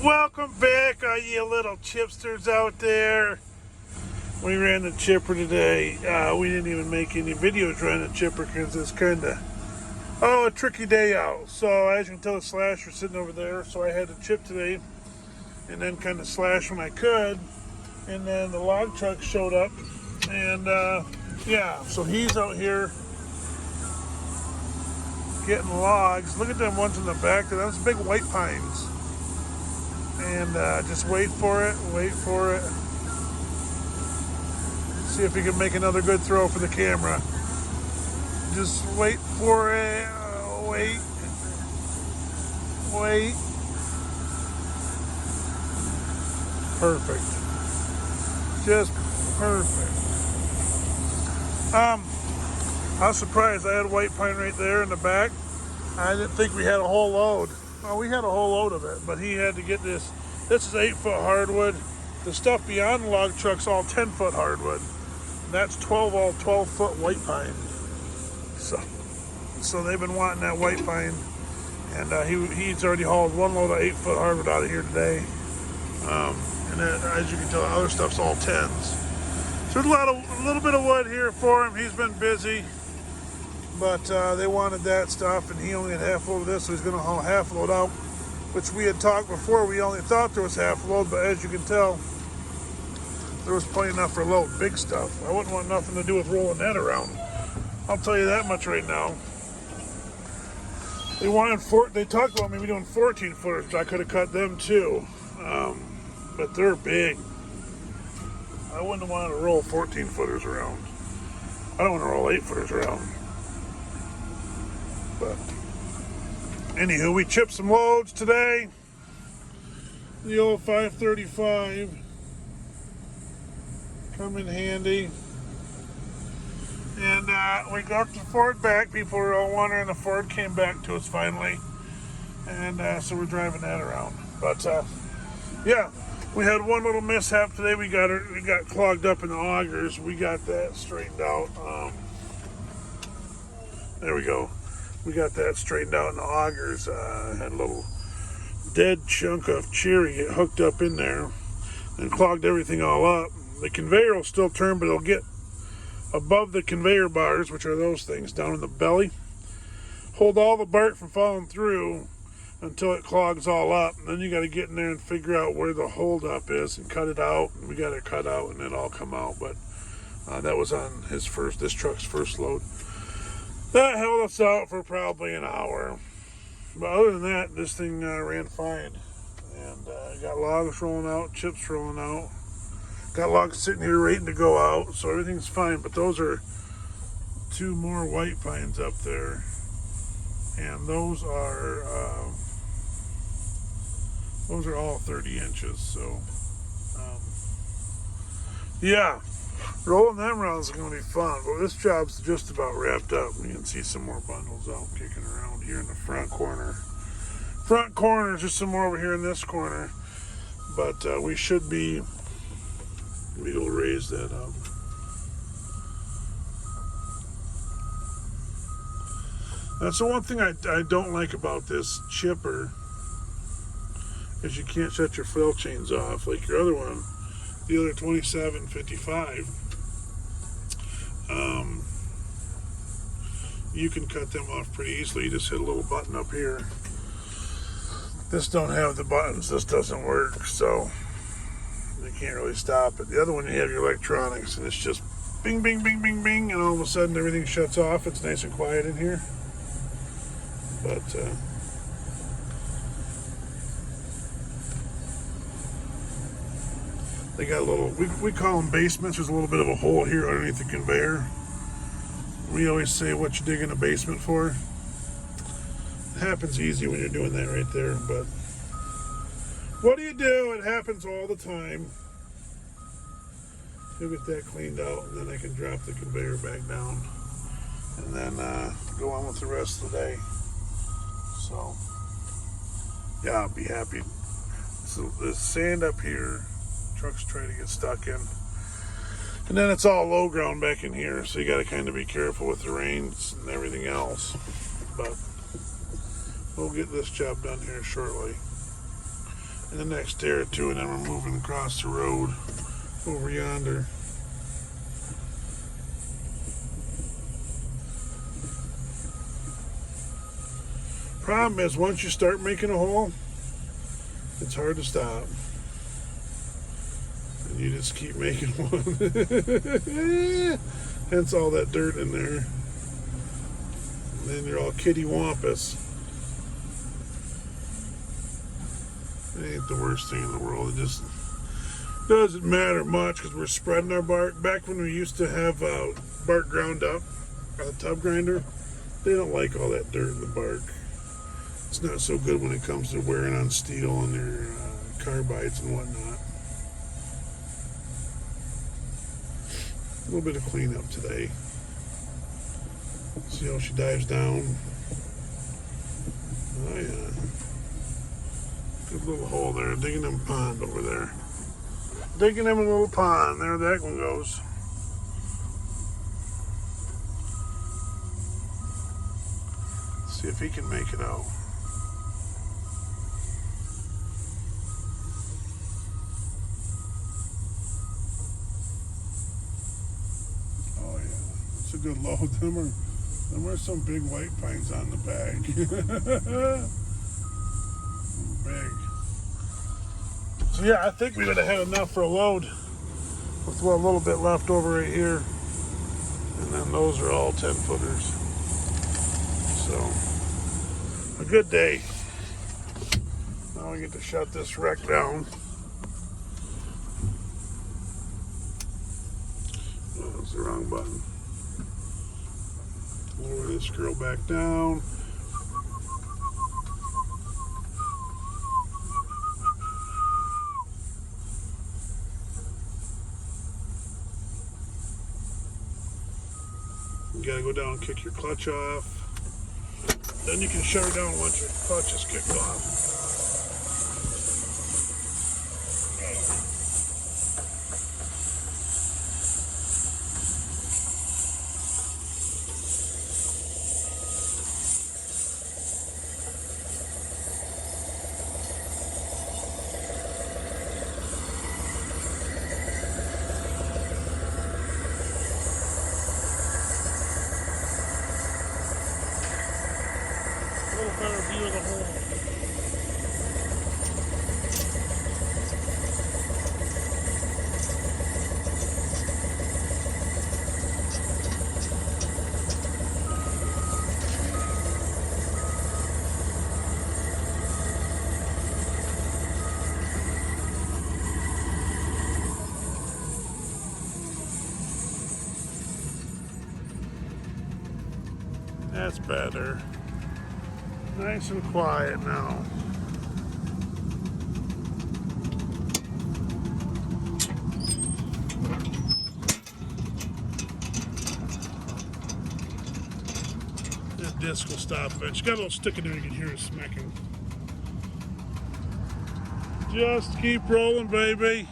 Welcome back, all you little chipsters out there. We ran the chipper today. We didn't even make any videos running the chipper because it's kind of, a tricky day out. So as you can tell, the slasher's sitting over there. So I had to chip today and then kind of slash when I could. And then the log truck showed up. And so he's out here getting logs. Look at them ones in the back there. Those big white pines. And just wait for it. See if he can make another good throw for the camera. Just wait for it. Wait. Perfect. Just perfect. I was surprised. I had white pine right there in the back. I didn't think we had a whole load. Well, we had a whole load of it, but he had to get this. This is 8-foot hardwood. The stuff beyond the log truck's all 10-foot hardwood. And that's 12-foot white pine. So they've been wanting that white pine, and he's already hauled one load of 8-foot hardwood out of here today. And then, as you can tell, the other stuff's all 10s. So there's a little bit of wood here for him. He's been busy. But they wanted that stuff, and he only had half a load of this, so he's going to haul half a load out, which we had talked before. We only thought there was half a load, but as you can tell, there was plenty enough for a load. Big stuff. I wouldn't want nothing to do with rolling that around. I'll tell you that much right now. They talked about maybe doing 14-footers, but I could have cut them too. But they're big. I wouldn't want to roll 14-footers around. I don't want to roll 8-footers around. But anywho, we chipped some loads today. The old 535 come in handy. And we got the Ford back. People were all wondering, the Ford came back to us finally. And so we're driving that around. But we had one little mishap today. We got clogged up in the augers. We got that straightened out. There we go. We got that straightened out in the augers. Had a little dead chunk of cherry hooked up in there and clogged everything all up. The conveyor will still turn, but it'll get above the conveyor bars, which are those things down in the belly. Hold all the bark from falling through until it clogs all up. And then you got to get in there and figure out where the hold up is and cut it out. And we got it cut out and it all come out. But that was on this truck's first load. That held us out for probably an hour. But other than that, this thing ran fine. And got logs rolling out, chips rolling out. Got logs sitting here waiting to go out, so everything's fine. But those are 2 more white pines up there. And those are all 30 inches. So, rolling them around is going to be fun, but this job's just about wrapped up. You can see some more bundles out kicking around here in the front corner. Front corner, just some more over here in this corner. But we should be, we'll raise that up. That's the one thing I don't like about this chipper is you can't shut your fill chains off like your other one. The other 2755, you can cut them off pretty easily. You just hit a little button up here. This don't have the buttons. This doesn't work, so you can't really stop it. The other one, you have your electronics, and it's just bing, bing, bing, bing, bing, and all of a sudden everything shuts off. It's nice and quiet in here. But they got a little, we call them basements. There's a little bit of a hole here underneath the conveyor. We always say, what you dig in a basement for? It happens easy when you're doing that right there, but what do? It happens all the time. We'll get that cleaned out, and then I can drop the conveyor back down and then go on with the rest of the day. So, yeah, I'll be happy. So the sand up here, trucks try to get stuck in. And then it's all low ground back in here, so you got to kind of be careful with the rains and everything else. But we'll get this job done here shortly. in the next day or two, and then we're moving across the road over yonder. Problem is, once you start making a hole, it's hard to stop. And you just keep making one. Hence all that dirt in there. And then you're all kitty wampus. It ain't the worst thing in the world. It just doesn't matter much because we're spreading our bark. Back when we used to have bark ground up by the tub grinder, they don't like all that dirt in the bark. It's not so good when it comes to wearing on steel and their carbides and whatnot. A little bit of cleanup today. See how she dives down. Oh yeah. Good little hole there. Digging them pond over there. Digging them a little pond. There that one goes. See if he can make it out. Oh yeah, it's a good load. Them are some big white pines on the bag. Big. So yeah, I think we would have had enough for a load with a little bit left over right here. And then those are all 10-footers. So, a good day. Now we get to shut this wreck down. Oh, that's the wrong button. Lower this girl back down. You gotta go down and kick your clutch off. Then you can shut her down once your clutch is kicked off. Better view of the hole. That's better. Nice and quiet now. That disc will stop it. She got a little stick in there, you can hear it smacking. Just keep rolling, baby.